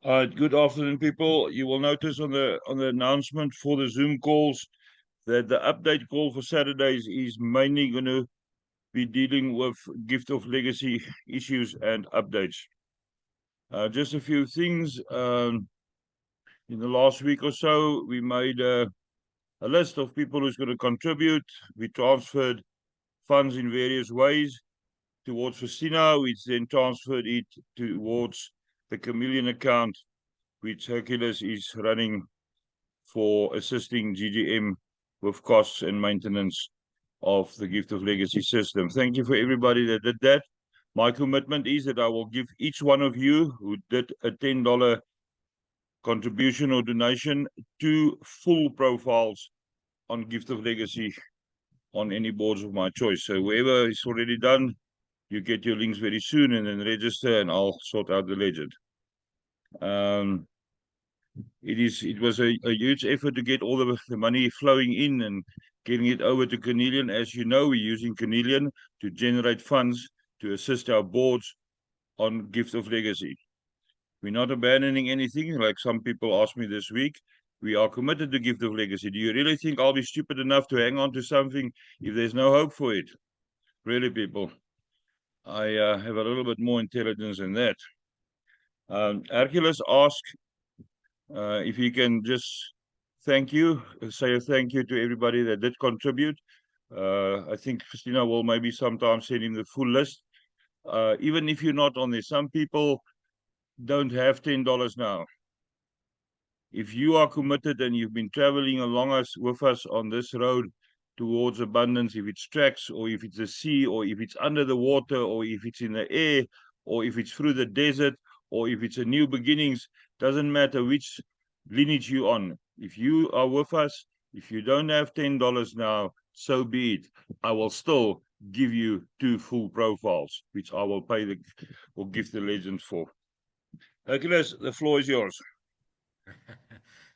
Good afternoon, people. You will notice on the announcement for the Zoom calls that the update call for Saturdays is mainly going to be dealing with gift of legacy issues and updates. Just a few things. In the last week or so, we made a list of people who's going to contribute. We transferred funds in various ways towards Festina, which then transferred it towards the Chameleon account, which Hercules is running for assisting GGM with costs and maintenance of the Gift of Legacy system. Thank you for everybody that did that. My commitment is that I will give each one of you who did a $10 contribution or donation 2 full profiles on Gift of Legacy on any boards of my choice. So whoever is already done, you get your links very soon and then register and I'll sort out the legend. It was a huge effort to get all the money flowing in and getting it over to Chameleon. As you know, we're using Chameleon to generate funds to assist our boards on Gift of Legacy. We're not abandoning anything, like some people asked me this week. We are committed to Gift of Legacy. Do you really think I'll be stupid enough to hang on to something if there's no hope for it? Really, people? I have a little bit more intelligence than that. Hercules asked if you can just say a thank you to everybody that did contribute. I think Christina will maybe sometime send him the full list. Even if you're not on there, some people don't have $10 now. If you are committed and you've been traveling with us on this road towards abundance, if it's tracks or if it's the sea or if it's under the water or if it's in the air or if it's through the desert or if it's a new beginnings, doesn't matter which lineage you're on. If you are with us, if you don't have $10 now, so be it. I will still give you 2 full profiles, which I will pay or give the legends for. Hercules, the floor is yours.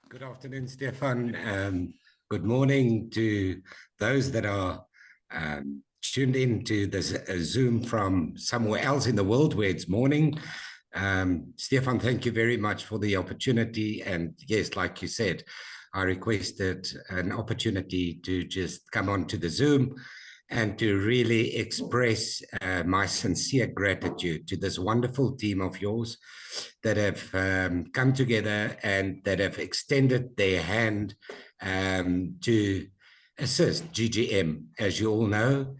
Good afternoon, Stefan. Good morning to those that are tuned in to this Zoom from somewhere else in the world where it's morning. Stefan, thank you very much for the opportunity. And yes, like you said, I requested an opportunity to just come on to the Zoom and to really express my sincere gratitude to this wonderful team of yours that have come together and that have extended their hand to assist GGM. As you all know,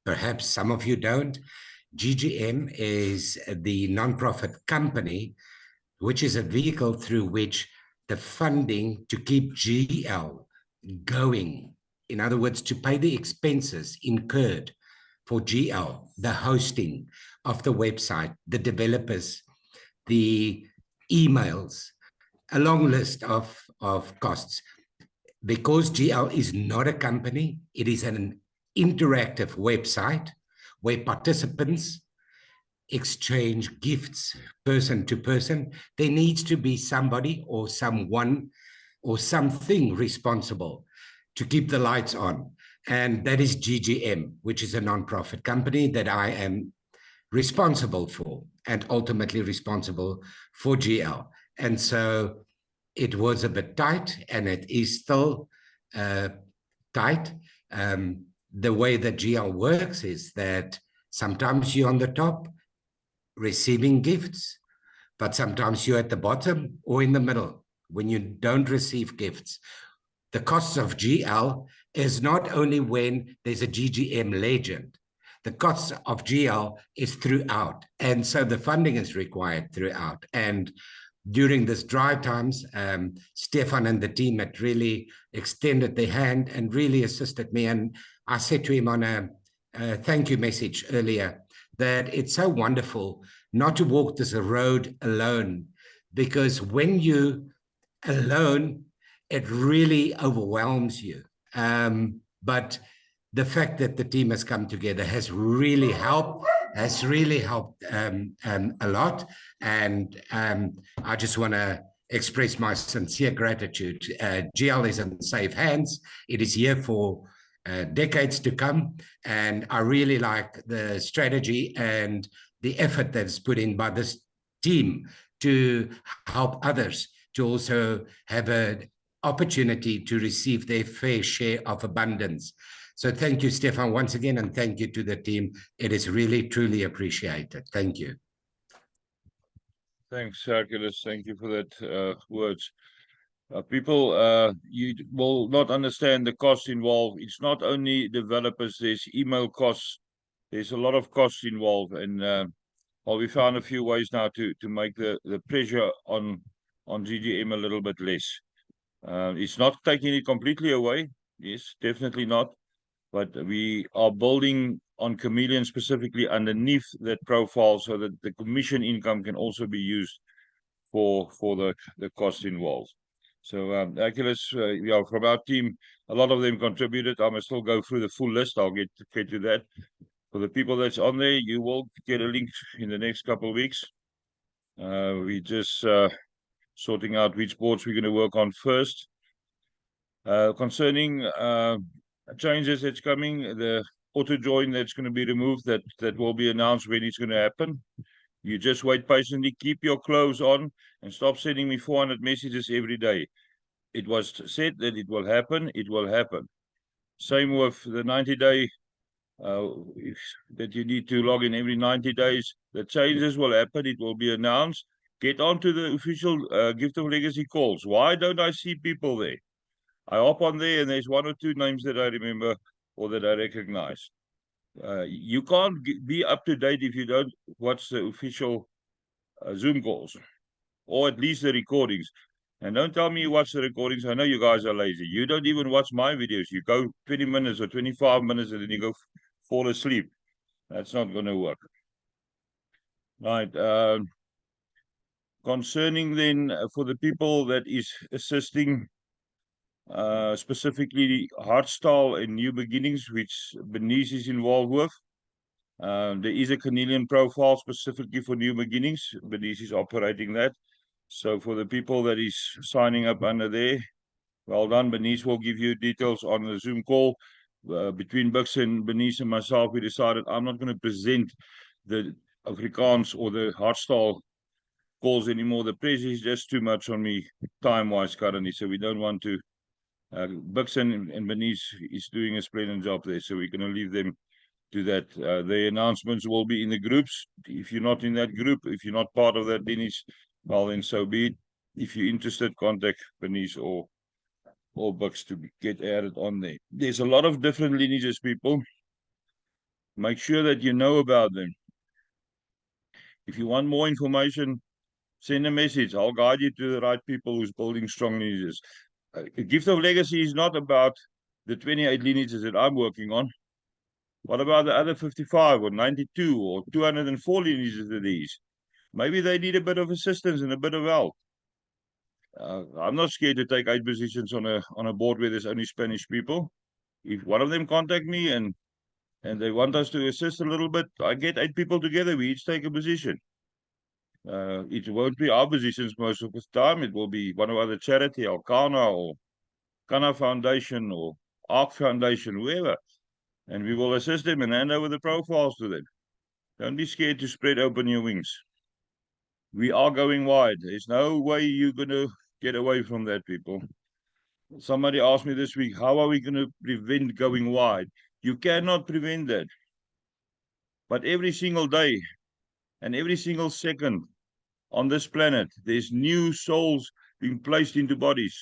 perhaps some of you don't, GGM is the nonprofit company, which is a vehicle through which the funding to keep GL going, in other words, to pay the expenses incurred for GL, the hosting of the website, the developers, the emails, a long list of costs. Because GL is not a company, it is an interactive website where participants exchange gifts person to person. There needs to be somebody or someone or something responsible to keep the lights on. And that is GGM, which is a nonprofit company that I am responsible for and ultimately responsible for GL. And so it was a bit tight and it is still tight. The way that GL works is that sometimes you're on the top receiving gifts, but sometimes you're at the bottom or in the middle when you don't receive gifts. The costs of GL is not only when there's a GGM legend. The costs of GL is throughout. And so the funding is required throughout. And during this dry times, Stefan and the team had really extended their hand and really assisted me. And I said to him on a thank you message earlier that it's so wonderful not to walk this road alone, because when you alone, it really overwhelms you. But the fact that the team has come together has really helped a lot. And I just want to express my sincere gratitude. GL is in safe hands. It is here for decades to come. And I really like the strategy and the effort that's put in by this team to help others to also have an opportunity to receive their fair share of abundance. So thank you, Stefan, once again, and thank you to the team. It is really, truly appreciated. Thank you. Thanks, Hercules. Thank you for that words. People, you will not understand the cost involved. It's not only developers, there's email costs. There's a lot of costs involved. And well, we found a few ways now to make the pressure on GGM a little bit less. It's not taking it completely away. Yes, definitely not. But we are building on Chameleon specifically underneath that profile so that the commission income can also be used for the costs involved. So Hercules, yeah, from our team, a lot of them contributed. I must still go through the full list. I'll get to that. For the people that's on there, you will get a link in the next couple of weeks. We just sorting out which boards we're going to work on first. Concerning changes that's coming, the auto join that's going to be removed, that will be announced when it's going to happen. You just wait patiently, keep your clothes on, and stop sending me 400 messages every day. It was said that it will happen. It will happen. Same with the 90-day that you need to log in every 90 days. The changes will happen. It will be announced. Get onto the official Gift of Legacy calls. Why don't I see people there? I hop on there and there's one or two names that I remember or that I recognize. You can't be up to date if you don't watch the official Zoom calls, or at least the recordings. And don't tell me you watch the recordings. I know you guys are lazy. You don't even watch my videos. You go 20 minutes or 25 minutes and then you go fall asleep. That's not going to work. Right. Concerning then for the people that is assisting specifically Hardstyle and New Beginnings, which Bernice is involved with. There is a Canadian profile specifically for New Beginnings. Bernice is operating that. So for the people that is signing up under there, well done. Bernice will give you details on the Zoom call. Between Bux and Bernice and myself, we decided I'm not going to present the Afrikaans or the Hardstyle calls anymore. The pressure is just too much on me time-wise currently, so we don't want to. Bux and Bernice is doing a splendid job there, so we're going to leave them to that. The announcements will be in the groups. If you're not in that group, if you're not part of that lineage, well, then so be it. If you're interested, contact Bernice or Bux to get added on there. There's a lot of different lineages, people. Make sure that you know about them. If you want more information, send a message. I'll guide you to the right people who's building strong lineages. A Gift of Legacy is not about the 28 lineages that I'm working on. What about the other 55 or 92 or 204 lineages of these? Maybe they need a bit of assistance and a bit of help. I'm not scared to take 8 positions on a board where there's only Spanish people. If one of them contact me and they want us to assist a little bit, I get 8 people together. We each take a position. It won't be our positions most of the time. It will be one of other charity, Alcana or Kana Foundation or Arc Foundation, whoever. And we will assist them and hand over the profiles to them. Don't be scared to spread open your wings. We are going wide. There's no way you're going to get away from that, people. Somebody asked me this week, how are we going to prevent going wide? You cannot prevent that. But every single day and every single second on this planet, there's new souls being placed into bodies.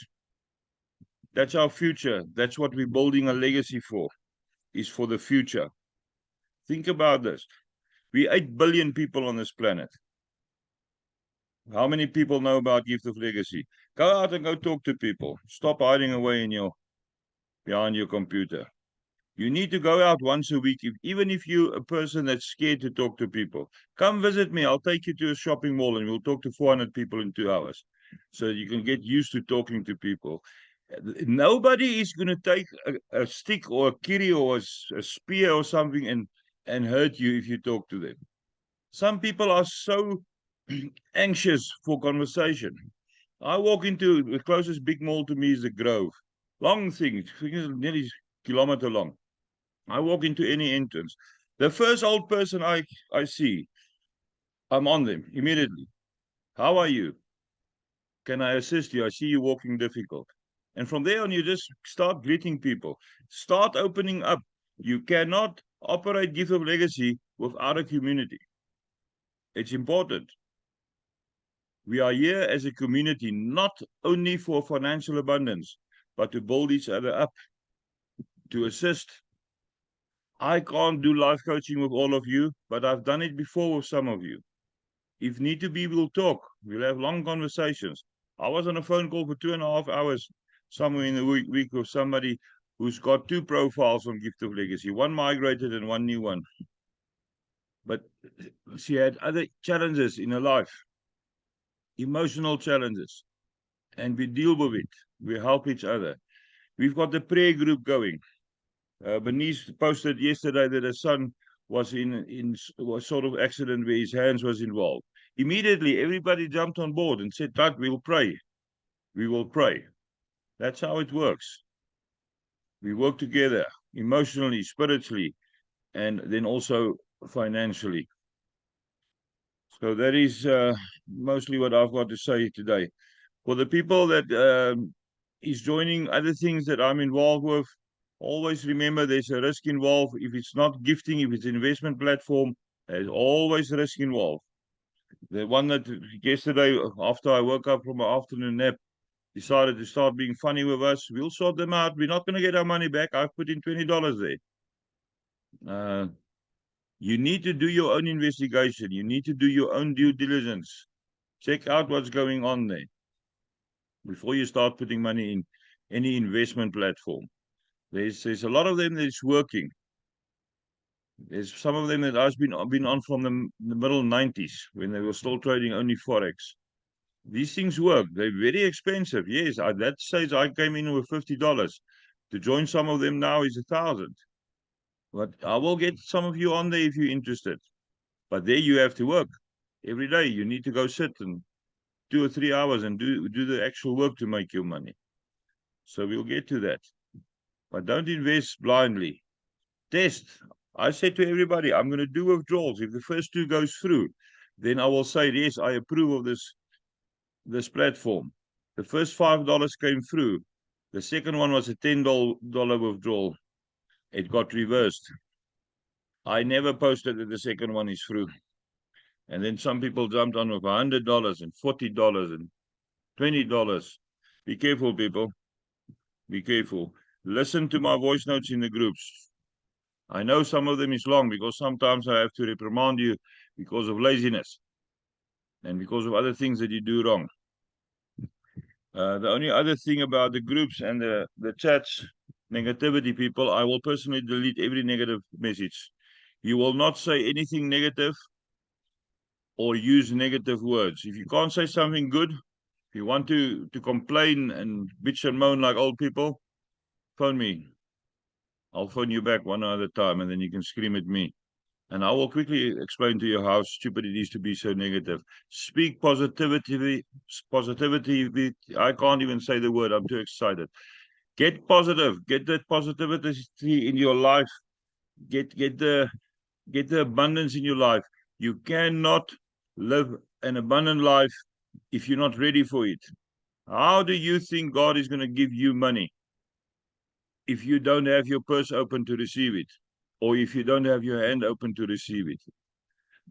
That's our future. That's what we're building a legacy for, is for the future. Think about this. We 8 billion people on this planet. How many people know about Gift of Legacy? Go out and go talk to people. Stop hiding away behind your computer. You need to go out once a week, even if you're a person that's scared to talk to people. Come visit me. I'll take you to a shopping mall and we'll talk to 400 people in 2 hours. So you can get used to talking to people. Nobody is going to take a stick or a kiri or a spear or something and hurt you if you talk to them. Some people are so anxious for conversation. I walk into the closest big mall to me is the Grove. Long thing, nearly a kilometer long. I walk into any entrance. The first old person I see, I'm on them immediately. How are you? Can I assist you? I see you walking difficult. And from there on, you just start greeting people. Start opening up. You cannot operate Gift of Legacy without a community. It's important. We are here as a community, not only for financial abundance, but to build each other up, to assist. I can't do life coaching with all of you, but I've done it before with some of you. If need to be, we'll talk. We'll have long conversations. I was on a phone call for 2.5 hours somewhere in the week with somebody who's got two profiles on Gift of Legacy, one migrated and one new one. But she had other challenges in her life, emotional challenges, and we deal with it. We help each other. We've got the prayer group going. Bernice posted yesterday that her son was in was sort of accident where his hands was involved. Immediately, everybody jumped on board and said, "God, we'll pray. We will pray." That's how it works. We work together emotionally, spiritually, and then also financially. So that is mostly what I've got to say today. For the people that is joining other things that I'm involved with, always remember there's a risk involved. If it's not gifting, if it's an investment platform, there's always risk involved. The one that yesterday, after I woke up from my afternoon nap, decided to start being funny with us, we'll sort them out. We're not going to get our money back. I've put in $20 there. You need to do your own investigation. You need to do your own due diligence. Check out what's going on there before you start putting money in any investment platform. There's a lot of them that's working. There's some of them that I've been on from the middle 90s when they were still trading only Forex. These things work. They're very expensive. Yes, at that stage I came in with $50. To join some of them now is 1,000. But I will get some of you on there if you're interested. But there you have to work every day. You need to go sit and 2 or 3 hours and do the actual work to make your money. So we'll get to that. But don't invest blindly. Test. I said to everybody, I'm going to do withdrawals. If the first two goes through, then I will say, yes, I approve of this platform. The first $5 came through. The second one was a $10 withdrawal. It got reversed. I never posted that the second one is through. And then some people jumped on with $100 and $40 and $20. Be careful, people. Be careful. Listen to my voice notes in the groups. I know some of them is long because sometimes I have to reprimand you because of laziness and because of other things that you do wrong. The only other thing about the groups and the chats, negativity people, I will personally delete every negative message. You will not say anything negative or use negative words. If you can't say something good, if you want to complain and bitch and moan like old people, phone me. I'll phone you back one other time and then you can scream at me. And I will quickly explain to you how stupid it is to be so negative. Speak positivity. Positivity. I can't even say the word. I'm too excited. Get positive. Get that positivity in your life. Get the abundance in your life. You cannot live an abundant life if you're not ready for it. How do you think God is going to give you money if you don't have your purse open to receive it? Or if you don't have your hand open to receive it?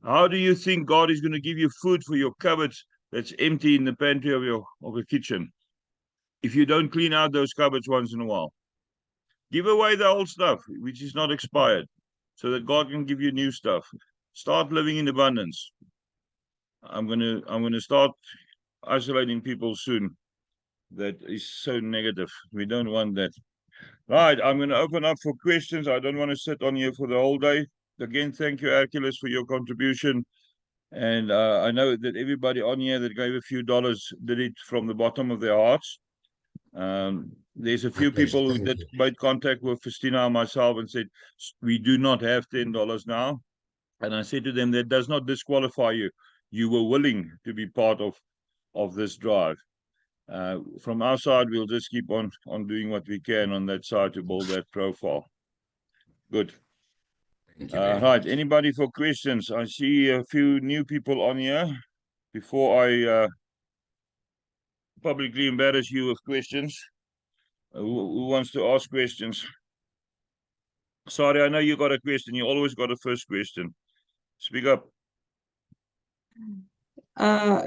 How do you think God is going to give you food for your cupboards that's empty in the pantry of your kitchen if you don't clean out those cupboards once in a while? Give away the old stuff which is not expired so that God can give you new stuff. Start living in abundance. I'm gonna start isolating people soon. That is so negative. We don't want that. Right, I'm going to open up for questions. I don't want to sit on here for the whole day. Again, thank you, Hercules, for your contribution. And I know that everybody on here that gave a few dollars did it from the bottom of their hearts. There's a few people who did made contact with Festina and myself and said, we do not have $10 now. And I said to them, that does not disqualify you. You were willing to be part of this drive. From our side, we'll just keep on doing what we can on that side to build that profile. Good. Right. Anybody for questions? I see a few new people on here. before I publicly embarrass you with questions. Who wants to ask questions? Sorry, I know you got a question. You always got a first question. Speak up.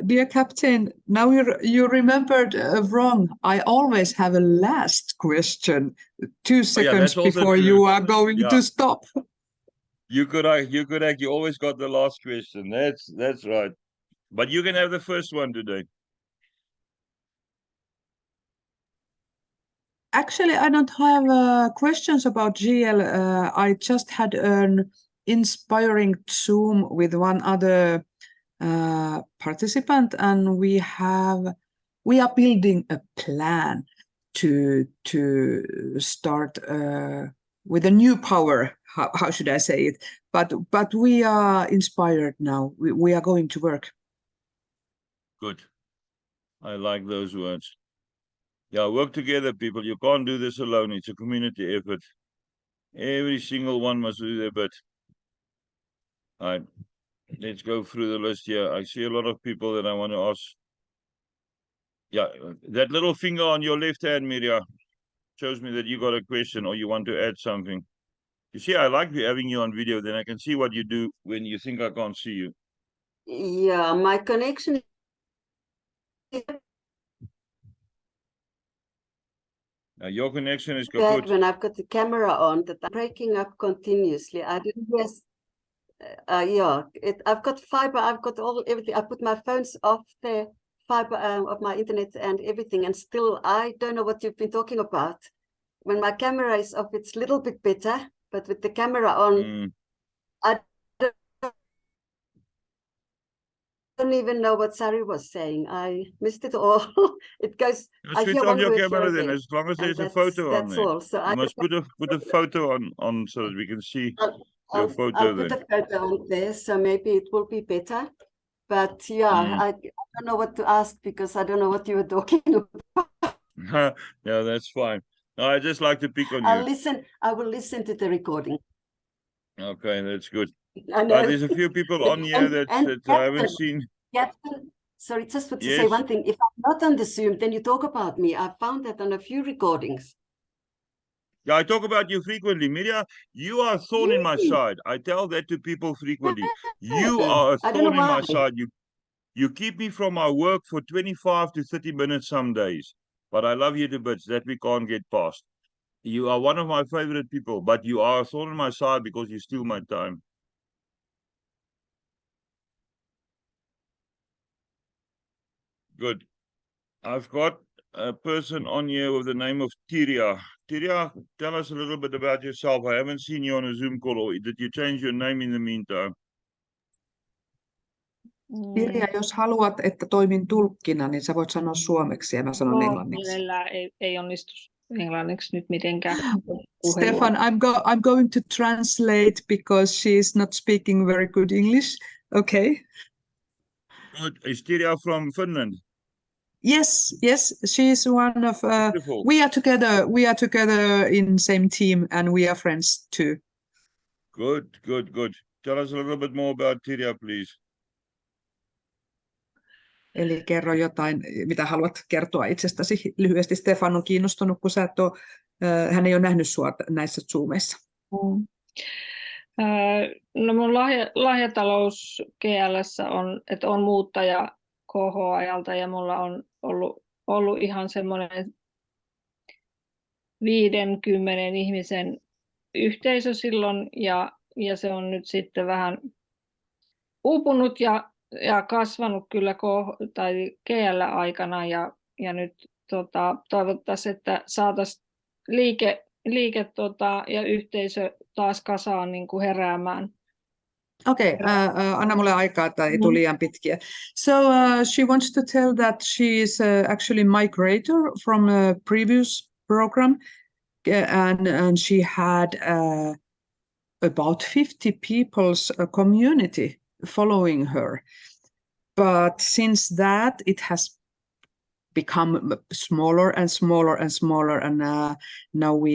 Dear Captain, now you remembered wrong. I always have a last question, 2 seconds that's also before true. you are going Yeah. to stop. You could act. You always got the last question. That's right. But you can have the first one today. Actually, I don't have questions about GL. I just had an inspiring Zoom with one other participant, and we are building a plan to start with a new power. How should I say it? But we are inspired now. We are going to work. Good. I like those words. Yeah, work together, people. You can't do this alone. It's a community effort. Every single one must do their bit. All right. Let's go through the list here. I see a lot of people that I want to ask. Yeah, that little finger on your left hand, Mirja, shows me that you got a question or you want to add something. You see, I like having you on video. Then I can see what you do when you think I can't see you. Yeah, my connection is Your connection is bad kaput. when I've got the camera on, that I'm breaking up continuously. I didn't guess. Yeah, I've got fiber. I've got everything. I put my phones off the fiber of my internet and everything, and still I don't know what you've been talking about. When my camera is off, it's a little bit better, but with the camera on, I don't even know what Sari was saying. I missed it all. It goes. I Switch hear on one your word here camera and then, there, as long as and there's a photo on that's there. all. So You must put a photo on so that we can see your photo I'll there. put a photo on there, so maybe it will be better. But yeah, I don't know what to ask because I don't know what you were talking about. Yeah, that's fine. No, I just like to pick on I'll you. listen. I will listen to the recording. Okay, that's good. I know. There's a few people on here that I haven't seen. Captain, sorry, just to say Yes. one thing. If I'm not on the Zoom, then you talk about me. I found that on a few recordings. Yeah, I talk about you frequently. Mirja, you are a thorn in my side. I tell that to people frequently. You are a I don't know thorn in my why. side. You keep me from my work for 25 to 30 minutes some days. But I love you to bits. That we can't get past. You are one of my favorite people, but you are a thorn in my side because you steal my time. Good. I've got a person on here with the name of Tiria. Tiria, tell us a little bit about yourself. I haven't seen you on a Zoom call. Or did you change your name in the meantime? Pirja, jos haluat, että toimin tulkkina, niin sä voit sanoa suomeksi ja mä sanon englanniksi. Mielellään ei onnistu englanniksi nyt mitenkään. Stefan, I'm going to translate because she's not speaking very good English. Okay. Good. Is Tiria from Finland? Yes, she's one of. We are together in same team, and we are friends too. Good. Tell us a little bit more about Tiria, please. Eli kerro jotain, mitä haluat kertoa itsestäsi lyhyesti. Stefan on kiinnostunut, kun hän ei ole nähnyt sua näissä Zoomeissa. No mun lahjatalous GL:ssä on, että on muuttaja KH-ajalta ja mulla on ollut ihan semmoinen 50 ihmisen yhteisö silloin ja se on nyt sitten vähän uupunut ja kasvanut kyllä GL-aikana ja nyt toivottaisiin, että saataisiin liike ja yhteisö taas kasaan niin kuin heräämään. Okay, anna mulle aikaa, että ei tule liian pitkiä. So she wants to tell that she is actually migrator from a previous program, and she had about 50 people's community following her. But since that, it has become smaller and smaller and smaller, and now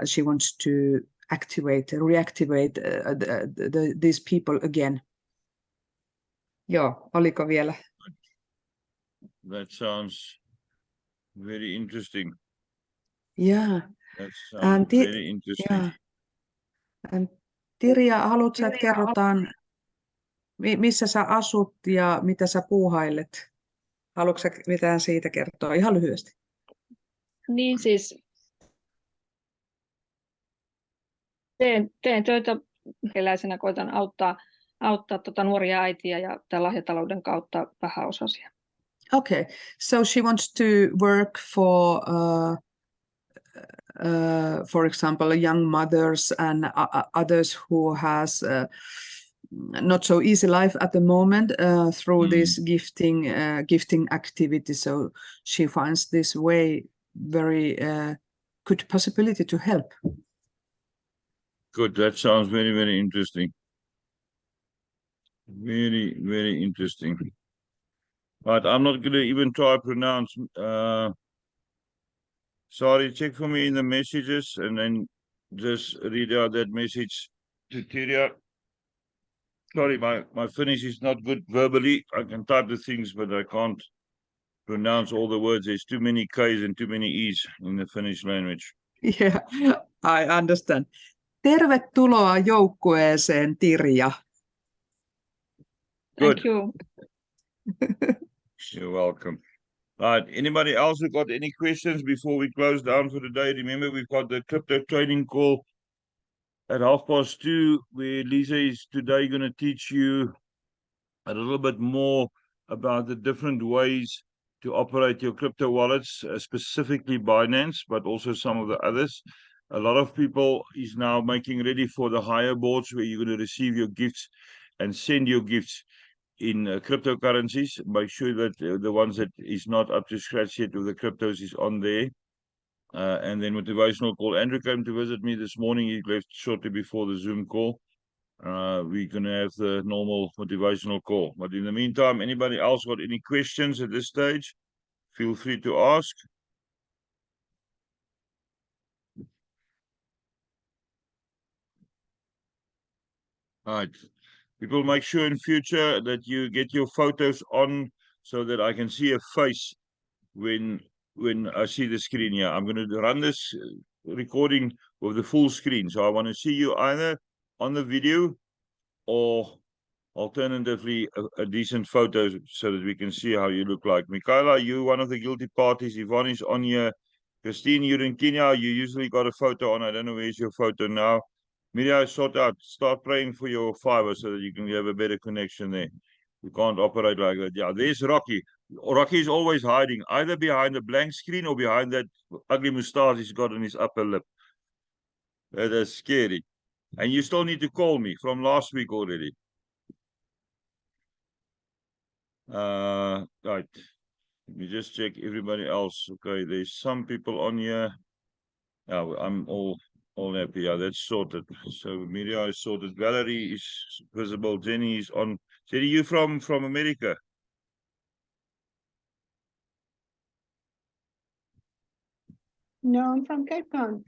she wants to reactivate these people again. Joo, oliko vielä? That sounds very interesting. Yeah. That And sounds very interesting. yeah. And Tirja, haluatko sä, että kerrotaan, missä sä asut ja mitä sä puuhailet? Haluatko sä mitään siitä kertoa ihan lyhyesti? Niin siis teen töitä eläisenä, koitan auttaa nuoria äitiä ja tämän lahjatalouden kautta vähäosaisia. Okay, so she wants to work for example, young mothers and others who has not so easy life at the moment through this gifting activity. So she finds this way very good possibility to help. Good. That sounds very, very interesting. Very, very interesting. But I'm not going to even try to pronounce. Sorry, check for me in the messages and then just read out that message to Tirja. Sorry, my Finnish is not good verbally. I can type the things, but I can't pronounce all the words. There's too many K's and too many E's in the Finnish language. Yeah, I understand. Tervetuloa joukkueeseen, Tirja. Good. Thank you. You're welcome. Right. Anybody else who got any questions before we close down for the day? Remember, we've got the crypto trading call at 2:30, where Lisa is today going to teach you a little bit more about the different ways to operate your crypto wallets, specifically Binance, but also some of the others. A lot of people is now making ready for the higher boards where you're going to receive your gifts and send your gifts in cryptocurrencies. Make sure that the ones that is not up to scratch yet with the cryptos is on there. And then motivational call. Andrew came to visit me this morning. He left shortly before the Zoom call. We're going to have the normal motivational call. But in the meantime, anybody else got any questions at this stage? Feel free to ask. All right. People, make sure in future that you get your photos on so that I can see a face when I see the screen here. I'm going to run this recording with the full screen. So I want to see you either on the video or alternatively a decent photo so that we can see how you look like. Michaela, you one of the guilty parties. Yvonne is on here. Christine, you're in Kenya. You usually got a photo on. I don't know where's your photo now. Miriam, start praying for your fiber so that you can have a better connection there. You can't operate like that. Yeah, there's Rocky. Rocky is always hiding, either behind a blank screen or behind that ugly moustache he's got on his upper lip. That is scary. And you still need to call me from last week already. Right. Let me just check everybody else. Okay, there's some people on here. Yeah, I'm all happy. Yeah, that's sorted. So Miria is sorted. Valerie is visible. Jenny is on. Jenny, you from America? No, I'm from Cape Town.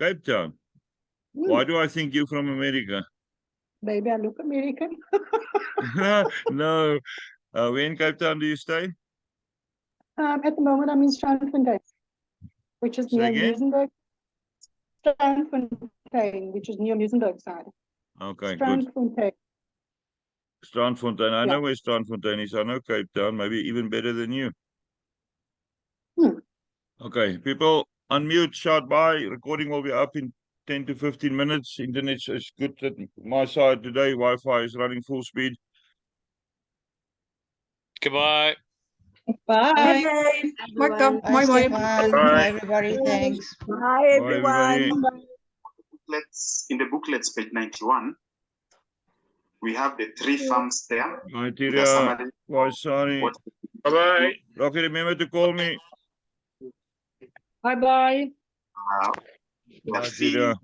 Cape Town. Why do I think you're from America? Baby, I look American. No. Where in Cape Town do you stay? At the moment, I'm in Strandfontein, which is Say near again? Muizenberg. Strandfontein, which is near Muizenberg side. Okay, good. Strandfontein. Strandfontein. I Yeah. know where Strandfontein is. I know Cape Town. Maybe even better than you. Okay, people, unmute, shout bye. Recording will be up in 10 to 15 minutes. Internet is good at my side today. Wi-Fi is running full speed. Goodbye. Bye. Moikka, Everyone. moi moi. Bye. Stefan. Bye, everybody. Thanks. Bye, Bye, everyone. everybody. In the booklets, page 91, we have the three farms there. Bye, The Tyria. summary. Bye, Sari. What- Bye-bye. Rocky, remember to call me. Bye bye. We Bye, have seen Tyria.